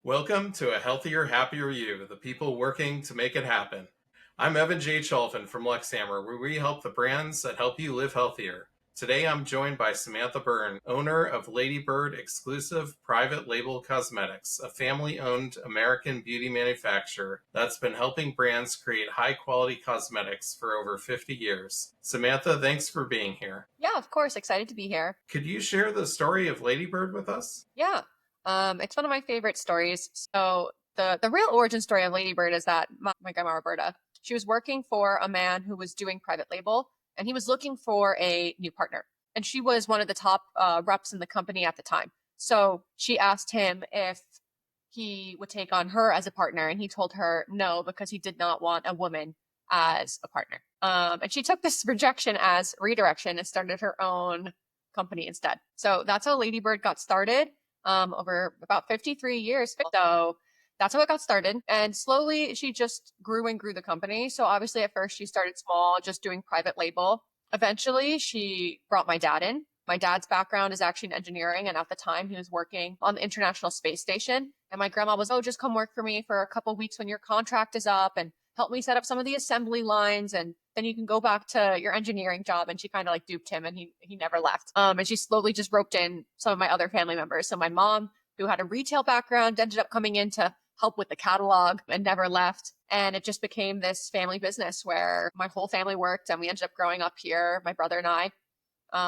Welcome to A Healthier, Happier You, the people working to make it happen. I'm Evan J. Cholfin from Lexhammer, where we help the brands that help you live healthier. Today I'm joined by Samantha Burd, owner of Lady Burd Exclusive Private Label Cosmetics, a family-owned American beauty manufacturer that's been helping brands create high-quality cosmetics for over 50 years. Samantha, thanks for being here. Yeah, of course. Excited to be here. Could you share the story of Lady Burd with us? Yeah. It's one of my favorite stories. So the real origin story of Lady Bird is that my grandma Roberta, she was working for a man who was doing private label, and he was looking for a new partner. And she was one of the top reps in the company at the time. So she asked him if he would take on her as a partner, and he told her no because he did not want a woman as a partner. And she took this rejection as redirection and started her own company instead. So that's how Lady Bird got started over about 53 years. So that's how it got started. And slowly she just grew and grew the company. So obviously at first she started small, just doing private label. Eventually she brought my dad in. My dad's background is actually in engineering. And at the time he was working on the International Space Station. And my grandma was, oh, just come work for me for a couple weeks when your contract is up and help me set up some of the assembly lines, and then you can go back to your engineering job. And she kind of like duped him, and he never left. And she slowly just roped in some of my other family members. So my mom, who had a retail background, ended up coming in to help with the catalog and never left. And it just became this family business where my whole family worked, and we ended up growing up here, my brother and I.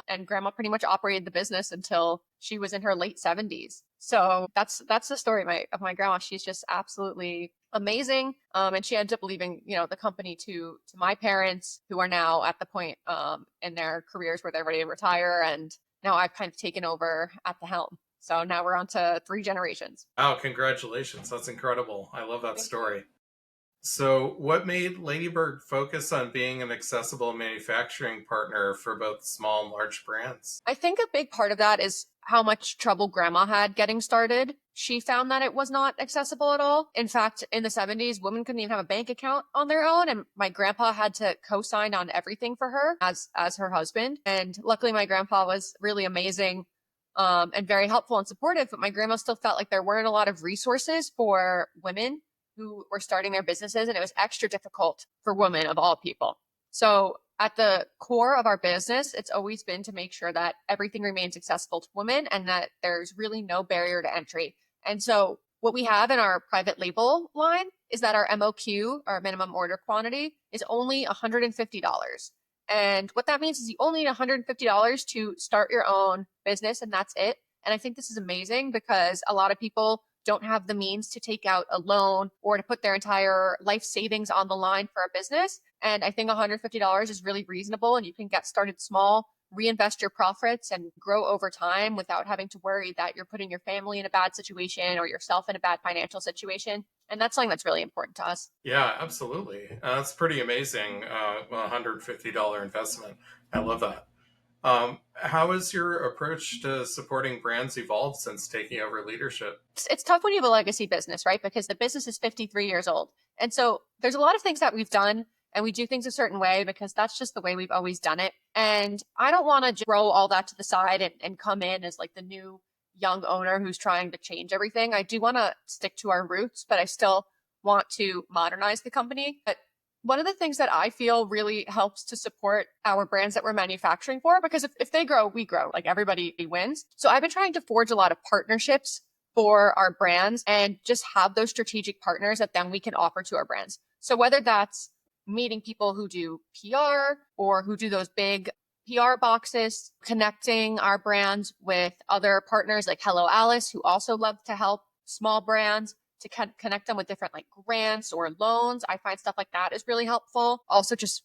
And grandma pretty much operated the business until she was in her late 70s. So that's the story of my grandma. She's just absolutely amazing. And she ended up leaving, the company to my parents, who are now at the point in their careers where they're ready to retire. And now I've kind of taken over at the helm. So now we're on to three generations. Wow, congratulations. That's incredible. I love that Thank you. story. So, what made Lady Burd focus on being an accessible manufacturing partner for both small and large brands? I think a big part of that is how much trouble grandma had getting started. She found that it was not accessible at all. In fact, in the 70s, women couldn't even have a bank account on their own. And my grandpa had to co-sign on everything for her as her husband. And luckily my grandpa was really amazing, and very helpful and supportive. But my grandma still felt like there weren't a lot of resources for women who were starting their businesses. And it was extra difficult for women of all people. So at the core of our business, it's always been to make sure that everything remains accessible to women and that there's really no barrier to entry. And so what we have in our private label line is that our MOQ, our minimum order quantity, is only $150. And what that means is you only need $150 to start your own business, and that's it. And I think this is amazing because a lot of people don't have the means to take out a loan or to put their entire life savings on the line for a business. And I think $150 is really reasonable, and you can get started small, reinvest your profits, and grow over time without having to worry that you're putting your family in a bad situation or yourself in a bad financial situation. And that's something that's really important to us. Yeah, absolutely. That's pretty amazing. $150 investment. I love that. How has your approach to supporting brands evolved since taking over leadership? It's tough when you have a legacy business, right? Because the business is 53 years old. And so there's a lot of things that we've done, and we do things a certain way because that's just the way we've always done it. And I don't want to throw all that to the side and come in as like the new young owner who's trying to change everything. I do want to stick to our roots, but I still want to modernize the company. But one of the things that I feel really helps to support our brands that we're manufacturing for, because if they grow, we grow, like everybody wins. So I've been trying to forge a lot of partnerships for our brands and just have those strategic partners that then we can offer to our brands. So whether that's meeting people who do PR or who do those big PR boxes, connecting our brands with other partners like Hello Alice, who also love to help small brands, to connect them with different like grants or loans. I find stuff like that is really helpful. Also, just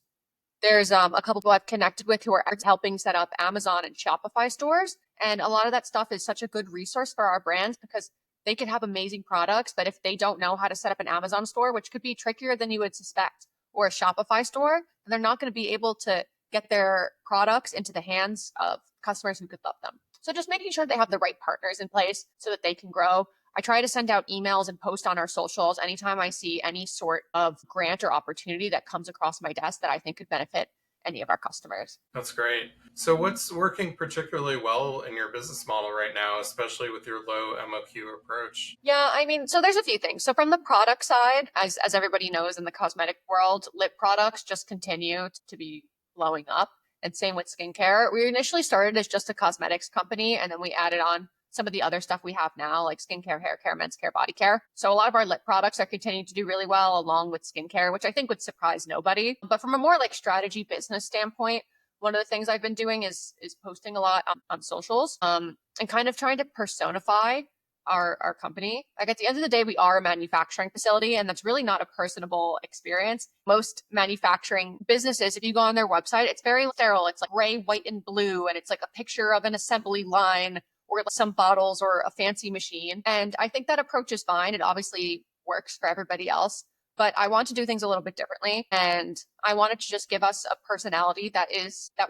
there's a couple people I've connected with who are helping set up Amazon and Shopify stores. And a lot of that stuff is such a good resource for our brands because they could have amazing products, but if they don't know how to set up an Amazon store, which could be trickier than you would suspect, or a Shopify store, then they're not going to be able to get their products into the hands of customers who could love them. So just making sure they have the right partners in place so that they can grow. I try to send out emails and post on our socials anytime I see any sort of grant or opportunity that comes across my desk that I think could benefit any of our customers. That's great. So what's working particularly well in your business model right now, especially with your low MOQ approach? Yeah, I mean, so there's a few things. So from the product side, as everybody knows in the cosmetic world, lip products just continue to be blowing up. And same with skincare. We initially started as just a cosmetics company, and then we added on some of the other stuff we have now, like skincare, hair care, men's care, body care. So a lot of our lip products are continuing to do really well along with skincare, which I think would surprise nobody. But from a more like strategy business standpoint, one of the things I've been doing is posting a lot on socials, and kind of trying to personify our company. Like at the end of the day, we are a manufacturing facility, and that's really not a personable experience. Most manufacturing businesses, if you go on their website, it's very sterile. It's like gray, white, and blue, and it's like a picture of an assembly line or some bottles or a fancy machine. And I think that approach is fine. It obviously works for everybody else. But I want to do things a little bit differently. And I wanted to just give us a personality that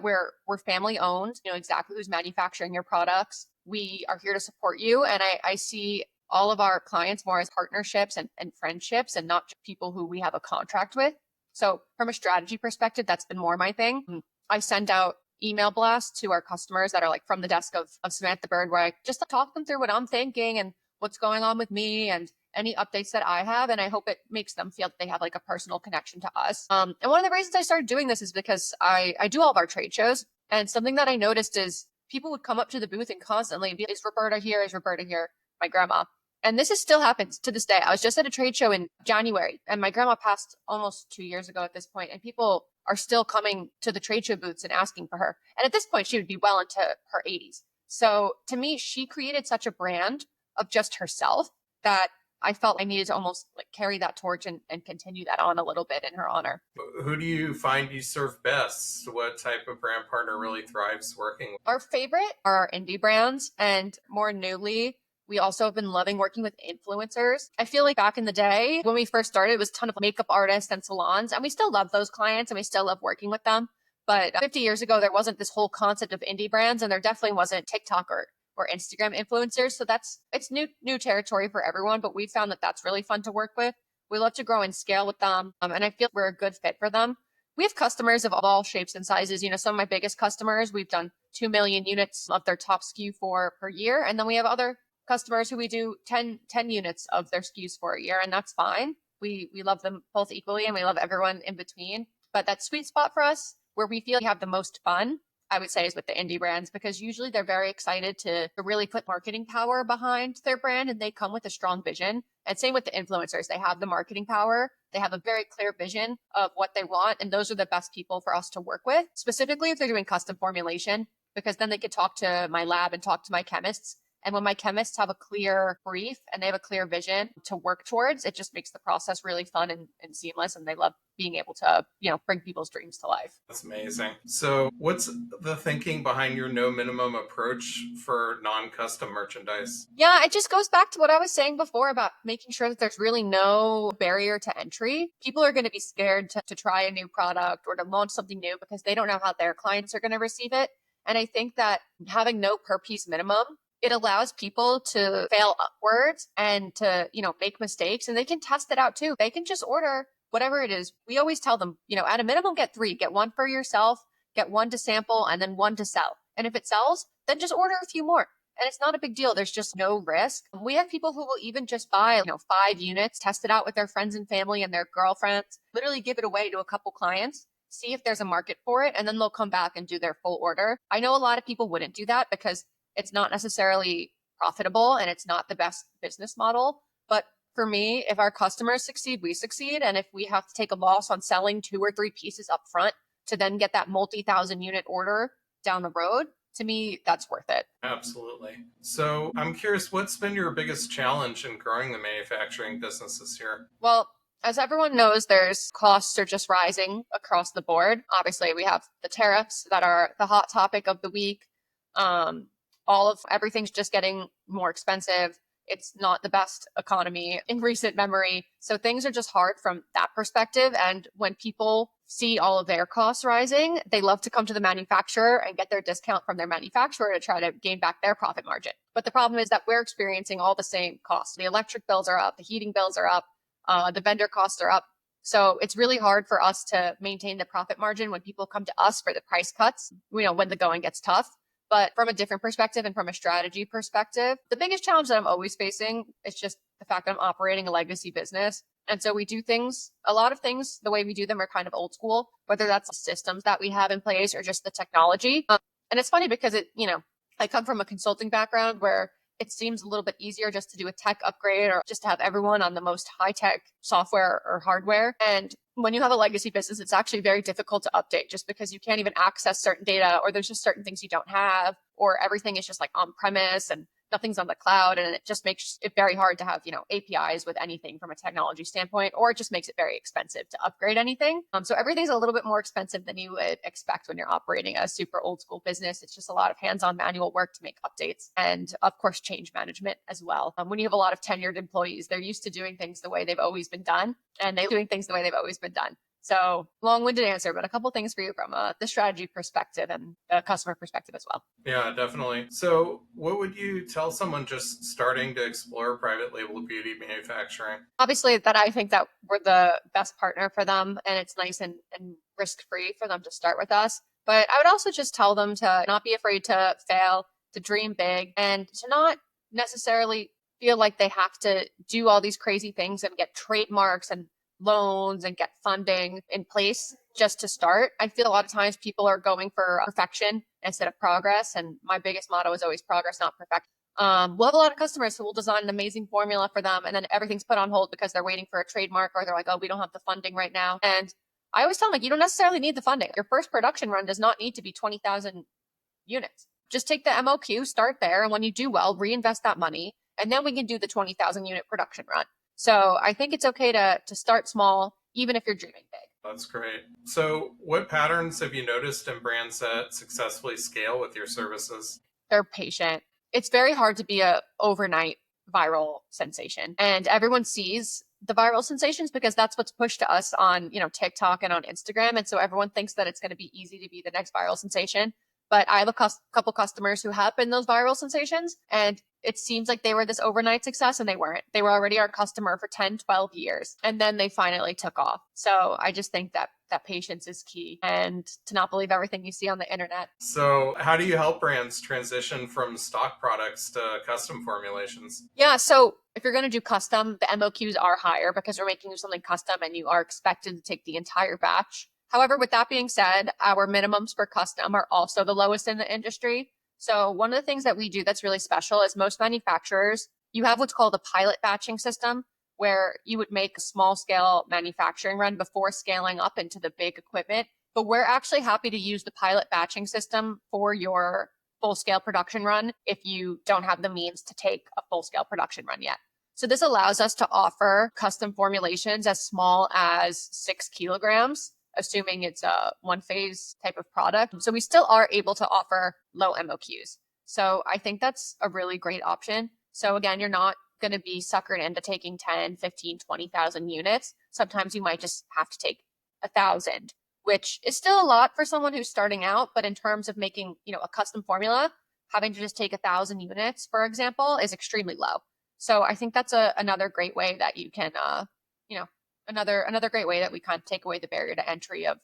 we're family owned, you know exactly who's manufacturing your products. We are here to support you. And I see all of our clients more as partnerships and friendships and not just people who we have a contract with. So from a strategy perspective, that's been more my thing. I send out email blasts to our customers that are like from the desk of Samantha Burd, where I just talk them through what I'm thinking and what's going on with me and any updates that I have. And I hope it makes them feel that they have like a personal connection to us. And one of the reasons I started doing this is because I do all of our trade shows. And something that I noticed is people would come up to the booth and constantly be, is Roberta here? Is Roberta here? My grandma. And this is still happens to this day. I was just at a trade show in January, and my grandma passed almost 2 years ago at this point, and people are still coming to the trade show booths and asking for her. And at this point, she would be well into her 80s. So to me, she created such a brand of just herself that I felt I needed to almost like carry that torch and continue that on a little bit in her honor. Who do you find you serve best? What type of brand partner really thrives working with? Our favorite are our indie brands, and more newly, we also have been loving working with influencers. I feel like back in the day, when we first started, it was a ton of makeup artists and salons, and we still love those clients and we still love working with them. But 50 years ago, there wasn't this whole concept of indie brands, and there definitely wasn't TikTok or Instagram influencers. So it's new territory for everyone, but we found that that's really fun to work with. We love to grow and scale with them, and I feel we're a good fit for them. We have customers of all shapes and sizes. You know, some of my biggest customers, we've done 2 million units of their top SKU for per year. And then we have other customers who we do 10 units of their SKUs for a year, and that's fine. We love them both equally, and we love everyone in between. But that sweet spot for us, where we feel we have the most fun, I would say, is with the indie brands, because usually they're very excited to really put marketing power behind their brand, and they come with a strong vision. And same with the influencers. They have the marketing power. They have a very clear vision of what they want. And those are the best people for us to work with, specifically if they're doing custom formulation, because then they could talk to my lab and talk to my chemists. And when my chemists have a clear brief and they have a clear vision to work towards, it just makes the process really fun and seamless. And they love being able to, bring people's dreams to life. That's amazing. So what's the thinking behind your no minimum approach for non-custom merchandise? Yeah, it just goes back to what I was saying before about making sure that there's really no barrier to entry. People are going to be scared to try a new product or to launch something new because they don't know how their clients are going to receive it. And I think that having no per piece minimum, it allows people to fail upwards and to, make mistakes, and they can test it out too. They can just order whatever it is. We always tell them, at a minimum, get 3, get 1 for yourself, get 1 to sample, and then 1 to sell. And if it sells, then just order a few more. And it's not a big deal. There's just no risk. We have people who will even just buy, 5 units, test it out with their friends and family and their girlfriends, literally give it away to a couple clients, see if there's a market for it, and then they'll come back and do their full order. I know a lot of people wouldn't do that because it's not necessarily profitable and it's not the best business model. But for me, if our customers succeed, we succeed. And if we have to take a loss on selling 2 or 3 pieces up front to then get that multi-thousand unit order down the road, to me, that's worth it. Absolutely. So I'm curious, what's been your biggest challenge in growing the manufacturing business this year? Well, as everyone knows, there's costs are just rising across the board. Obviously, we have the tariffs that are the hot topic of the week. All of everything's just getting more expensive. It's not the best economy in recent memory. So things are just hard from that perspective. And when people see all of their costs rising, they love to come to the manufacturer and get their discount from their manufacturer to try to gain back their profit margin. But the problem is that we're experiencing all the same costs. The electric bills are up, the heating bills are up, the vendor costs are up. So it's really hard for us to maintain the profit margin when people come to us for the price cuts, when the going gets tough. But from a different perspective and from a strategy perspective, the biggest challenge that I'm always facing is just the fact that I'm operating a legacy business. And so we do things, a lot of things, the way we do them are kind of old school, whether that's the systems that we have in place or just the technology. And it's funny because I come from a consulting background where it seems a little bit easier just to do a tech upgrade or just to have everyone on the most high tech software or hardware. And when you have a legacy business, it's actually very difficult to update just because you can't even access certain data, or there's just certain things you don't have, or everything is just like on premise and nothing's on the cloud. And it just makes it very hard to have, APIs with anything from a technology standpoint, or it just makes it very expensive to upgrade anything. So everything's a little bit more expensive than you would expect when you're operating a super old school business. It's just a lot of hands-on manual work to make updates, and of course, change management as well. When you have a lot of tenured employees, they're used to doing things the way they've always been done, and they're doing things the way they've always been done. So long-winded answer, but a couple things for you from the strategy perspective and the customer perspective as well. Yeah, definitely. So what would you tell someone just starting to explore private label beauty manufacturing? Obviously, that I think that we're the best partner for them, and it's nice and risk-free for them to start with us. But I would also just tell them to not be afraid to fail, to dream big, and to not necessarily feel like they have to do all these crazy things and get trademarks and loans and get funding in place just to start. I feel a lot of times people are going for perfection instead of progress. And my biggest motto is always progress, not perfection. We'll have a lot of customers who will design an amazing formula for them, and then everything's put on hold because they're waiting for a trademark, or they're like, oh, we don't have the funding right now. And I always tell them, like, you don't necessarily need the funding. Your first production run does not need to be 20,000 units. Just take the MOQ, start there, and when you do well, reinvest that money, and then we can do the 20,000 unit production run. So I think it's okay to start small, even if you're dreaming big. That's great. So what patterns have you noticed in brands that successfully scale with your services? They're patient. It's very hard to be a overnight viral sensation, and everyone sees the viral sensations because that's what's pushed to us on, TikTok and on Instagram. And so everyone thinks that it's going to be easy to be the next viral sensation. But I have a couple customers who have been those viral sensations, and it seems like they were this overnight success, and they weren't. They were already our customer for 10, 12 years, and then they finally took off. So I just think that patience is key, and to not believe everything you see on the internet. So how do you help brands transition from stock products to custom formulations? Yeah, so if you're going to do custom, the MOQs are higher because we're making you something custom and you are expected to take the entire batch. However, with that being said, our minimums for custom are also the lowest in the industry. So one of the things that we do that's really special is most manufacturers, you have what's called a pilot batching system, where you would make a small scale manufacturing run before scaling up into the big equipment. But we're actually happy to use the pilot batching system for your full scale production run if you don't have the means to take a full scale production run yet. So this allows us to offer custom formulations as small as 6 kilograms, assuming it's a one phase type of product. So we still are able to offer low MOQs. So I think that's a really great option. So again, you're not going to be suckered into taking 10, 15, 20,000 units. Sometimes you might just have to take 1,000, which is still a lot for someone who's starting out. But in terms of making, a custom formula, having to just take 1,000 units, for example, is extremely low. So I think that's another great way that you can, another great way that we kind of take away the barrier to entry of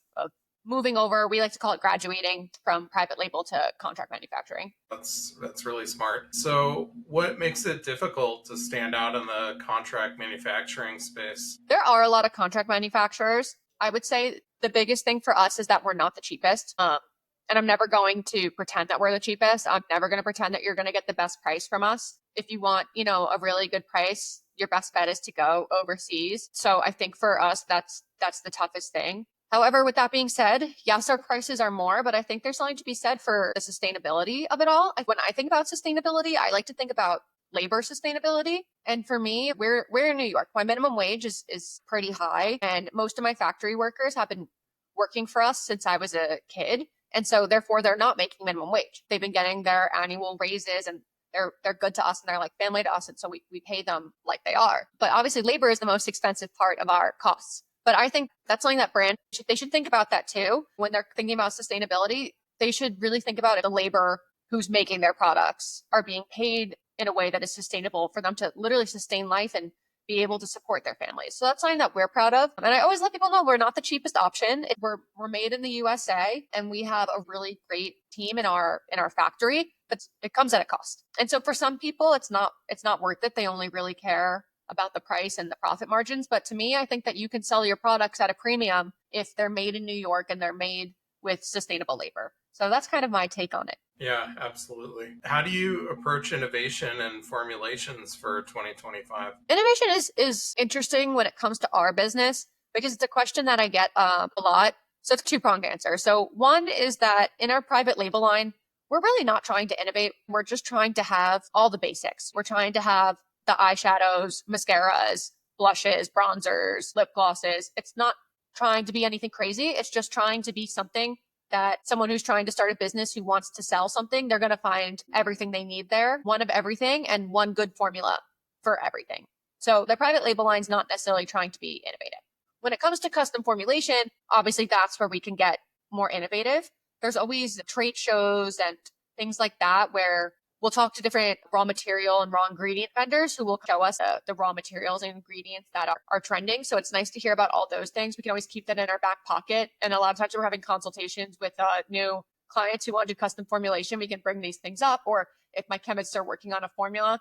moving over. We like to call it graduating from private label to contract manufacturing. That's really smart. So what makes it difficult to stand out in the contract manufacturing space? There are a lot of contract manufacturers. I would say the biggest thing for us is that we're not the cheapest. And I'm never going to pretend that we're the cheapest. I'm never going to pretend that you're going to get the best price from us. If you want, a really good price, your best bet is to go overseas. So I think for us, that's the toughest thing. However, with that being said, yes, our prices are more, but I think there's something to be said for the sustainability of it all. When I think about sustainability, I like to think about labor sustainability. And for me, we're in New York. My minimum wage is pretty high, and most of my factory workers have been working for us since I was a kid. And so therefore they're not making minimum wage. They've been getting their annual raises, and they're good to us, and they're like family to us. And so we pay them like they are. But obviously labor is the most expensive part of our costs. But I think that's something that brands they should think about that too. When they're thinking about sustainability, they should really think about it. The labor who's making their products are being paid in a way that is sustainable for them to literally sustain life and be able to support their families. So that's something that we're proud of. And I always let people know we're not the cheapest option. We're made in the USA, and we have a really great team in our factory, but it comes at a cost. And so for some people, it's not worth it. They only really care about the price and the profit margins. But to me, I think that you can sell your products at a premium if they're made in New York and they're made with sustainable labor. So that's kind of my take on it. Yeah, absolutely. How do you approach innovation and formulations for 2025? Innovation is interesting when it comes to our business because it's a question that I get a lot. So it's a two-pronged answer. So one is that in our private label line, we're really not trying to innovate. We're just trying to have all the basics. We're trying to have the eyeshadows, mascaras, blushes, bronzers, lip glosses. It's not trying to be anything crazy. It's just trying to be something that someone who's trying to start a business who wants to sell something, they're going to find everything they need there, one of everything and one good formula for everything. So the private label line is not necessarily trying to be innovative. When it comes to custom formulation, obviously that's where we can get more innovative. There's always trade shows and things like that where we'll talk to different raw material and raw ingredient vendors who will show us the raw materials and ingredients that are trending. So it's nice to hear about all those things. We can always keep that in our back pocket. And a lot of times we're having consultations with new clients who want to do custom formulation. We can bring these things up. Or if my chemists are working on a formula,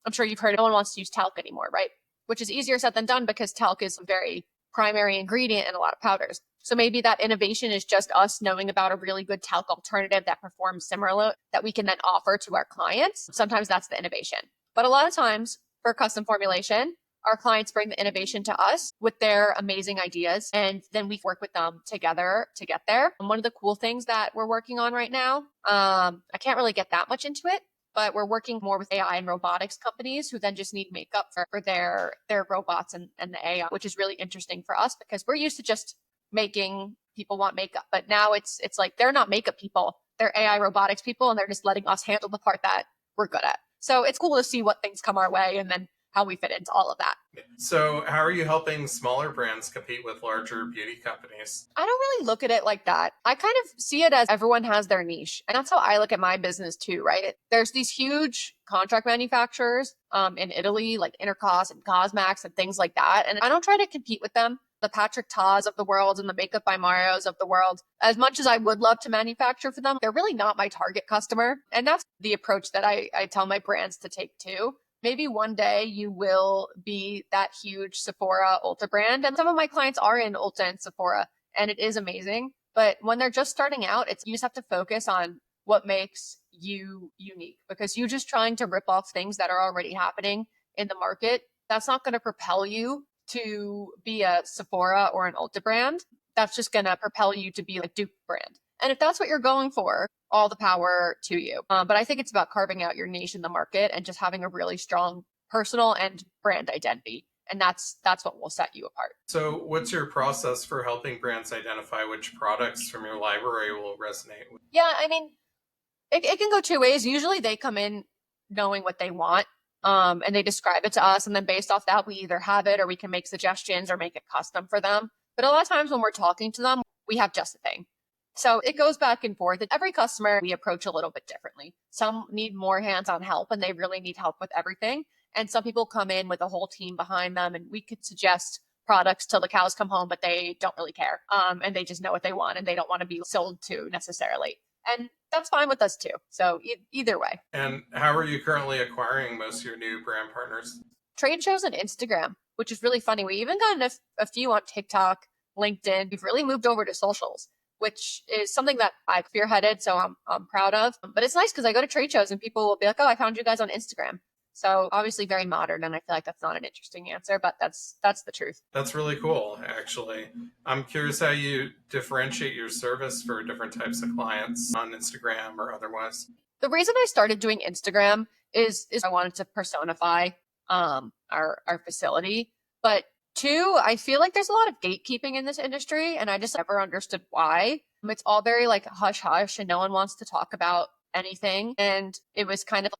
I'm sure you've heard no one wants to use talc anymore, right? Which is easier said than done because talc is a very primary ingredient in a lot of powders. So maybe that innovation is just us knowing about a really good talc alternative that performs similar that we can then offer to our clients. Sometimes that's the innovation. But a lot of times for custom formulation, our clients bring the innovation to us with their amazing ideas, and then we work with them together to get there. And one of the cool things that we're working on right now, I can't really get that much into it, but we're working more with AI and robotics companies who then just need makeup for their robots and the AI, which is really interesting for us because we're used to just making people want makeup. But now it's like they're not makeup people, they're AI robotics people, and they're just letting us handle the part that we're good at. So it's cool to see what things come our way and then how we fit into all of that. So, how are you helping smaller brands compete with larger beauty companies? I don't really look at it like that. I kind of see it as everyone has their niche. And that's how I look at my business too, right? There's these huge contract manufacturers in Italy, like Intercos and Cosmax and things like that. And I don't try to compete with them. The Patrick Tas of the world and the Makeup by Mario's of the world, as much as I would love to manufacture for them, they're really not my target customer. And that's the approach that I tell my brands to take too. Maybe one day you will be that huge Sephora Ulta brand. And some of my clients are in Ulta and Sephora, and it is amazing. But when they're just starting out, you just have to focus on what makes you unique, because you just trying to rip off things that are already happening in the market, that's not going to propel you to be a Sephora or an Ulta brand. That's just going to propel you to be a Duke brand. And if that's what you're going for, all the power to you. But I think it's about carving out your niche in the market and just having a really strong personal and brand identity. And that's what will set you apart. So, what's your process for helping brands identify which products from your library will resonate with? Yeah, I mean, it can go two ways. Usually they come in knowing what they want. And they describe it to us. And then based off that, we either have it or we can make suggestions or make it custom for them. But a lot of times when we're talking to them, we have just a thing. So it goes back and forth. Every customer we approach a little bit differently. Some need more hands-on help and they really need help with everything. And some people come in with a whole team behind them and we could suggest products till the cows come home, but they don't really care. And they just know what they want and they don't want to be sold to necessarily. And that's fine with us too. So either way. And how are you currently acquiring most of your new brand partners? Trade shows and Instagram, which is really funny. We even gotten a few on TikTok, LinkedIn. We've really moved over to socials, which is something that I've spearheaded. So I'm proud of. But it's nice because I go to trade shows and people will be like, oh, I found you guys on Instagram. So obviously very modern, and I feel like that's not an interesting answer, but that's the truth. That's really cool, actually. I'm curious how you differentiate your service for different types of clients on Instagram or otherwise. The reason I started doing Instagram is I wanted to personify our facility, but two, I feel like there's a lot of gatekeeping in this industry, and I just never understood why. It's all very like hush hush, and no one wants to talk about anything. And it was kind of,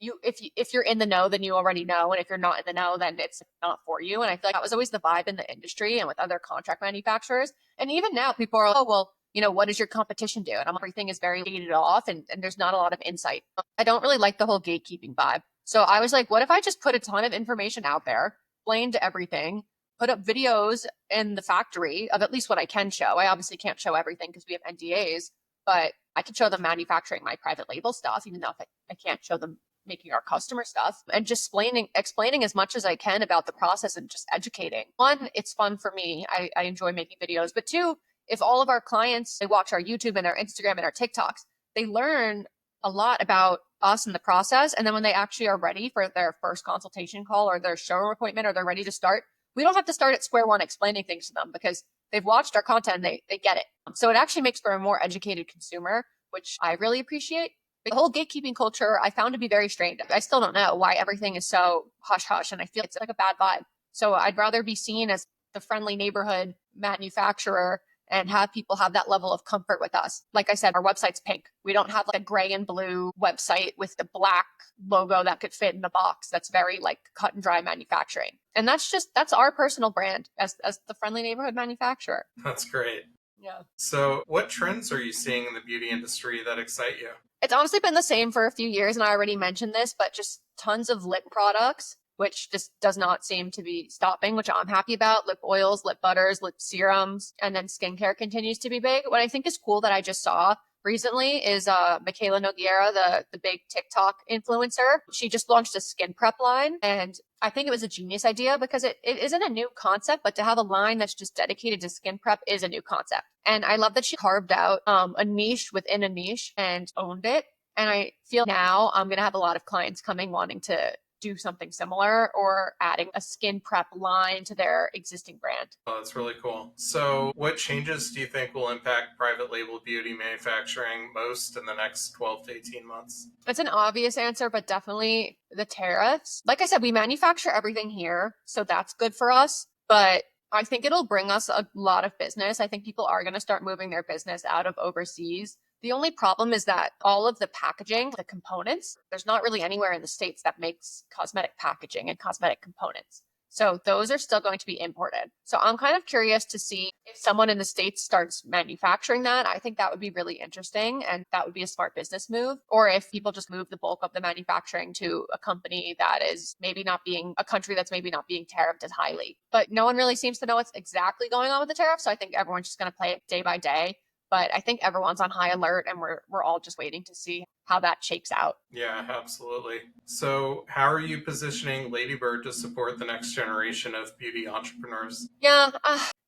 if you're in the know, then you already know. And if you're not in the know, then it's not for you. And I feel like that was always the vibe in the industry and with other contract manufacturers. And even now people are like, oh, well, what does your competition do? And everything is very gated off and there's not a lot of insight. I don't really like the whole gatekeeping vibe. So I was like, what if I just put a ton of information out there explained everything, put up videos in the factory of at least what I can show. I obviously can't show everything because we have NDAs, but I can show them manufacturing my private label stuff, even though I can't show them making our customer stuff, and just explaining as much as I can about the process and just educating. One, it's fun for me. I enjoy making videos, but two, if all of our clients, they watch our YouTube and our Instagram and our TikToks, they learn a lot about us and the process. And then when they actually are ready for their first consultation call or their showroom appointment, or they're ready to start, we don't have to start at square one explaining things to them because they've watched our content and they get it. So it actually makes for a more educated consumer, which I really appreciate. The whole gatekeeping culture I found to be very strange. I still don't know why everything is so hush hush, and I feel it's like a bad vibe. So I'd rather be seen as the friendly neighborhood manufacturer and have people have that level of comfort with us. Like I said, our website's pink. We don't have like a gray and blue website with the black logo that could fit in the box. That's very like cut and dry manufacturing. And that's our personal brand as the friendly neighborhood manufacturer. That's great. Yeah. So what trends are you seeing in the beauty industry that excite you? It's honestly been the same for a few years, and I already mentioned this, but just tons of lip products, which just does not seem to be stopping, which I'm happy about. Lip oils, lip butters, lip serums, and then skincare continues to be big. What I think is cool that I just saw recently is Michaela Nogueira, the big TikTok influencer. She just launched a skin prep line, and I think it was a genius idea because it isn't a new concept, but to have a line that's just dedicated to skin prep is a new concept. And I love that she carved out a niche within a niche and owned it. And I feel now I'm going to have a lot of clients coming wanting to do something similar or adding a skin prep line to their existing brand. Oh, that's really cool. So what changes do you think will impact private label beauty manufacturing most in the next 12 to 18 months? It's an obvious answer, but definitely the tariffs. Like I said, we manufacture everything here, so that's good for us. But I think it'll bring us a lot of business. I think people are going to start moving their business out of overseas. The only problem is that all of the packaging, the components, there's not really anywhere in the States that makes cosmetic packaging and cosmetic components. So those are still going to be imported. So I'm kind of curious to see if someone in the States starts manufacturing that. I think that would be really interesting and that would be a smart business move. Or if people just move the bulk of the manufacturing to a company that is maybe not being a country that's maybe not being tariffed as highly. But no one really seems to know what's exactly going on with the tariffs. So I think everyone's just going to play it day by day. But I think everyone's on high alert and we're all just waiting to see how that shakes out. Yeah, absolutely. So how are you positioning Lady Burd to support the next generation of beauty entrepreneurs? Yeah,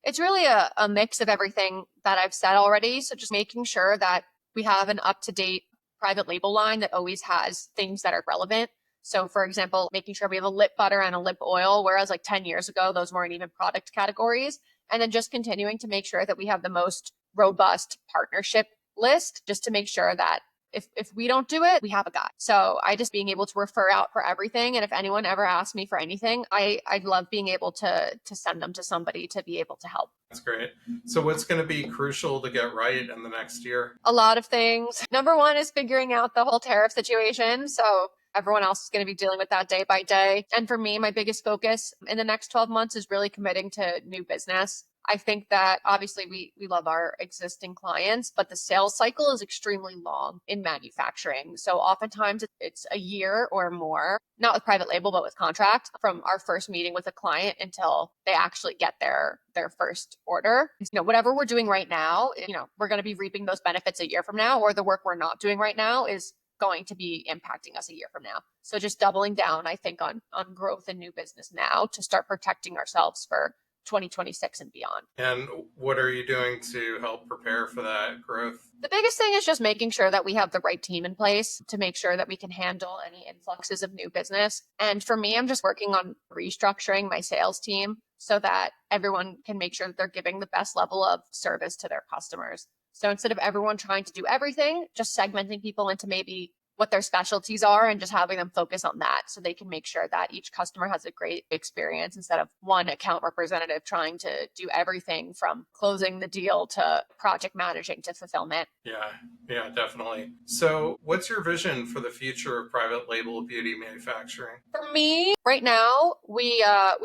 it's really a mix of everything that I've said already. So just making sure that we have an up-to-date private label line that always has things that are relevant. So for example, making sure we have a lip butter and a lip oil, whereas like 10 years ago, those weren't even product categories. And then just continuing to make sure that we have the most robust partnership list, just to make sure that if we don't do it, we have a guy. So I just being able to refer out for everything. And if anyone ever asks me for anything, I'd love being able to send them to somebody to be able to help. That's great. So what's going to be crucial to get right in the next year? A lot of things. Number one is figuring out the whole tariff situation. So everyone else is going to be dealing with that day by day. And for me, my biggest focus in the next 12 months is really committing to new business. I think that obviously we love our existing clients, but the sales cycle is extremely long in manufacturing. So oftentimes it's a year or more, not with private label, but with contract, from our first meeting with a client until they actually get their first order. Whatever we're doing right now, we're going to be reaping those benefits a year from now, or the work we're not doing right now is going to be impacting us a year from now. So just doubling down, I think, on growth and new business now to start protecting ourselves for 2026 and beyond. And what are you doing to help prepare for that growth? The biggest thing is just making sure that we have the right team in place to make sure that we can handle any influxes of new business. And for me, I'm just working on restructuring my sales team so that everyone can make sure that they're giving the best level of service to their customers. So instead of everyone trying to do everything, just segmenting people into maybe what their specialties are and just having them focus on that so they can make sure that each customer has a great experience instead of one account representative trying to do everything from closing the deal to project managing to fulfillment. Yeah, definitely. So what's your vision for the future of private label beauty manufacturing? For me, right now, we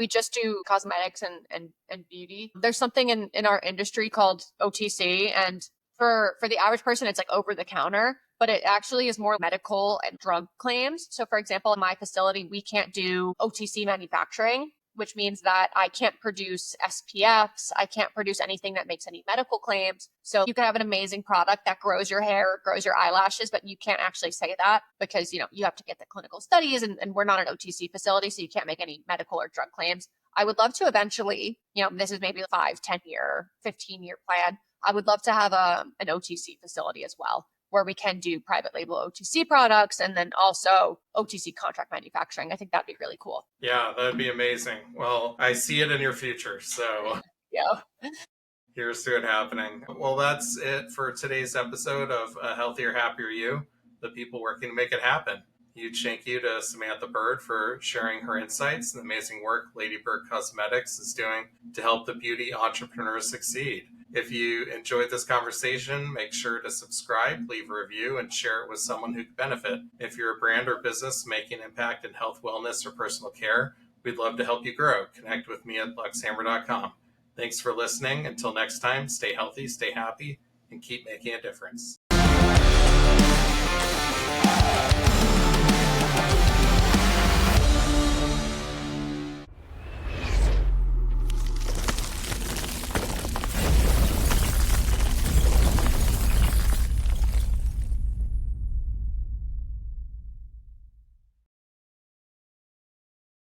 just do cosmetics and beauty. There's something in our industry called OTC, and for the average person, it's like over the counter, but it actually is more medical and drug claims. So for example, in my facility, we can't do OTC manufacturing which means that I can't produce SPFs. I can't produce anything that makes any medical claims. So you can have an amazing product that grows your hair, grows your eyelashes, but you can't actually say that because, you have to get the clinical studies and we're not an OTC facility, so you can't make any medical or drug claims. I would love to eventually, this is maybe a 5, 10-year, 15-year plan. I would love to have an OTC facility as well, where we can do private label OTC products and then also OTC contract manufacturing. I think that'd be really cool. Yeah, that'd be amazing. Well, I see it in your future. So Yeah. here's to it happening. Well, that's it for today's episode of A Healthier, Happier You, the people working to make it happen. Huge thank you to Samantha Burd for sharing her insights and the amazing work Lady Burd Cosmetics is doing to help the beauty entrepreneurs succeed. If you enjoyed this conversation, make sure to subscribe, leave a review, and share it with someone who could benefit. If you're a brand or business making an impact in health, wellness, or personal care, we'd love to help you grow. Connect with me at luxhammer.com. Thanks for listening. Until next time, stay healthy, stay happy, and keep making a difference.